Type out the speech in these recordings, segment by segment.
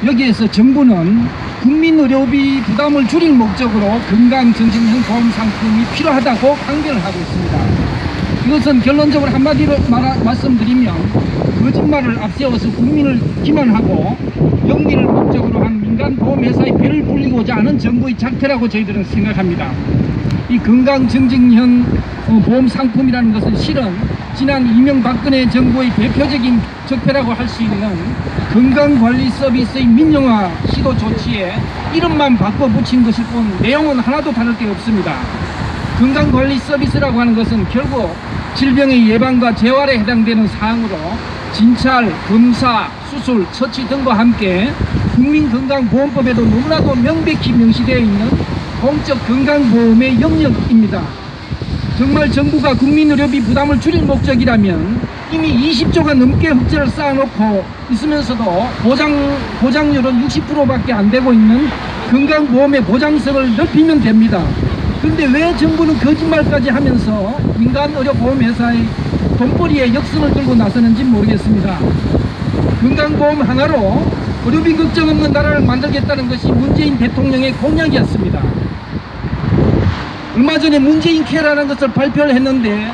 여기에서 정부는 국민의료비 부담을 줄일 목적으로 건강증진형 보험상품이 필요하다고 강변을 하고 있습니다. 이것은 결론적으로 한마디로 말씀드리면 거짓말을 앞세워서 국민을 기만하고 영리를 목적으로 한 민간보험회사의 배를 불리고자 하는 정부의 작태라고 저희들은 생각합니다. 이 건강증진형 보험상품이라는 것은 실은 지난 이명박근혜 정부의 대표적인 적폐라고 할 수 있는 건강관리 서비스의 민영화 시도 조치에 이름만 바꿔 붙인 것일 뿐 내용은 하나도 다를 게 없습니다. 건강관리 서비스라고 하는 것은 결국 질병의 예방과 재활에 해당되는 사항으로 진찰, 검사, 수술, 처치 등과 함께 국민건강보험법에도 너무나도 명백히 명시되어 있는 공적 건강보험의 영역입니다. 정말 정부가 국민의료비 부담을 줄일 목적이라면 이미 20조가 넘게 흑자를 쌓아놓고 있으면서도 보장률은 60%밖에 안 되고 있는 건강보험의 보장성을 넓히면 됩니다. 그런데 왜 정부는 거짓말까지 하면서 민간의료보험회사의 돈벌이에 역선을 들고 나서는지 모르겠습니다. 건강보험 하나로 의료비 걱정 없는 나라를 만들겠다는 것이 문재인 대통령의 공약이었습니다. 얼마 전에 문재인 케어라는 것을 발표를 했는데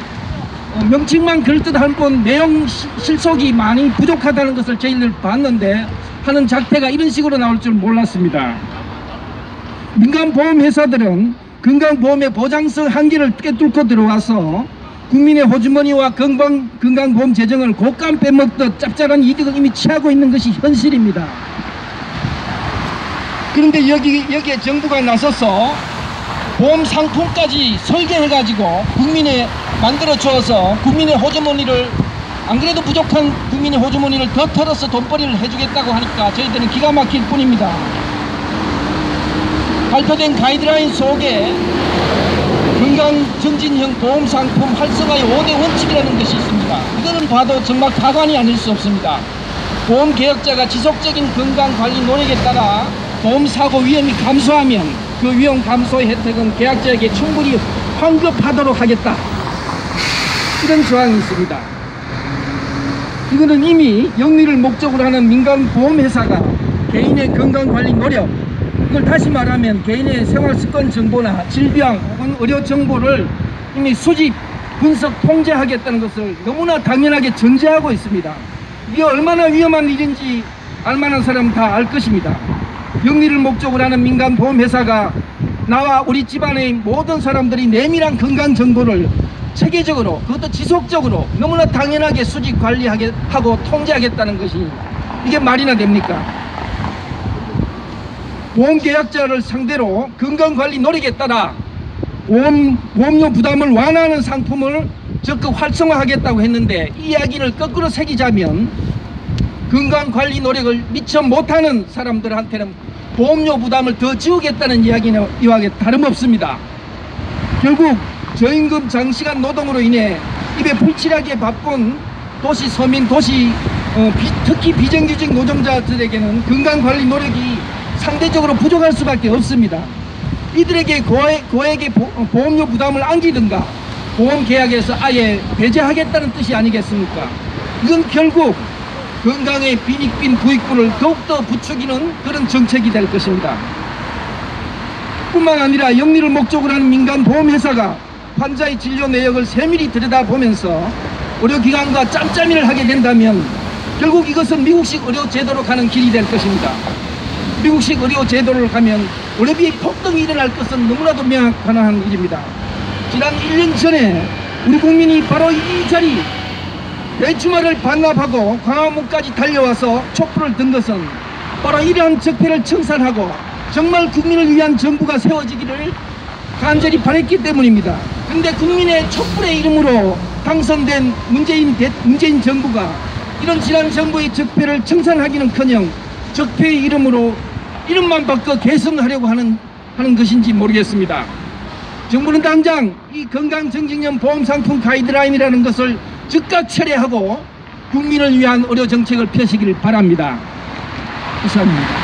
명칭만 그럴듯할 뿐 내용 실속이 많이 부족하다는 것을 저희들 봤는데 하는 작태가 이런 식으로 나올 줄 몰랐습니다. 민간보험회사들은 건강보험의 보장성 한계를 꿰뚫고 들어와서 국민의 호주머니와 건강보험 재정을 곶감 빼먹듯 짭짤한 이득을 이미 취하고 있는 것이 현실입니다. 그런데 여기에 정부가 나서서 보험 상품까지 설계해가지고 국민에 만들어 주어서 국민의 호주머니를 안 그래도 부족한 국민의 호주머니를 더 털어서 돈벌이를 해주겠다고 하니까 저희들은 기가 막힐 뿐입니다. 발표된 가이드라인 속에 건강증진형 보험상품 활성화의 5대 원칙이라는 것이 있습니다. 이거는 봐도 정말 가관이 아닐 수 없습니다. 보험계약자가 지속적인 건강관리 노력에 따라 보험사고 위험이 감소하면 그 위험 감소의 혜택은 계약자에게 충분히 환급하도록 하겠다. 이런 조항이 있습니다. 이거는 이미 영리를 목적으로 하는 민간보험회사가 개인의 건강관리 노력, 이걸 다시 말하면 개인의 생활습관 정보나 질병 혹은 의료 정보를 이미 수집, 분석, 통제하겠다는 것을 너무나 당연하게 전제하고 있습니다. 이게 얼마나 위험한 일인지 알만한 사람은 다 알 것입니다. 영리를 목적으로 하는 민간보험회사가 나와 우리 집안의 모든 사람들이 내밀한 건강정보를 체계적으로, 그것도 지속적으로 너무나 당연하게 수집 관리하고 통제하겠다는 것이 이게 말이나 됩니까? 보험계약자를 상대로 건강관리 노력에 따라 보험료 부담을 완화하는 상품을 적극 활성화하겠다고 했는데 이 이야기를 거꾸로 새기자면 건강관리 노력을 미처 못하는 사람들한테는 보험료 부담을 더 지우겠다는 이야기는 이와 다름없습니다. 결국 저임금 장시간 노동으로 인해 입에 불칠하게 바쁜 도시 서민, 특히 비정규직 노동자들에게는 건강관리 노력이 상대적으로 부족할 수밖에 없습니다. 이들에게 고액의 보험료 부담을 안기든가 보험계약에서 아예 배제하겠다는 뜻이 아니겠습니까? 이건 결국 건강의 빈익빈 부익부를 더욱더 부추기는 그런 정책이 될 것입니다. 뿐만 아니라 영리를 목적으로 하는 민간보험회사가 환자의 진료 내역을 세밀히 들여다보면서 의료기관과 짬짬이를 하게 된다면 결국 이것은 미국식 의료제도로 가는 길이 될 것입니다. 미국식 의료제도를 가면 의료비의 폭등이 일어날 것은 너무나도 명확한 일입니다. 지난 1년 전에 우리 국민이 바로 이 자리 대추마를 반납하고 광화문까지 달려와서 촛불을 든 것은 바로 이러한 적폐를 청산하고 정말 국민을 위한 정부가 세워지기를 간절히 바랬기 때문입니다. 그런데 국민의 촛불의 이름으로 당선된 문재인 정부가 이런 지난 정부의 적폐를 청산하기는커녕 적폐의 이름으로 이름만 바꿔 개선하려고 하는 것인지 모르겠습니다. 정부는 당장 이 건강증진형 보험상품 가이드라인이라는 것을 즉각 철회하고 국민을 위한 의료정책을 펴시기를 바랍니다. 이상입니다.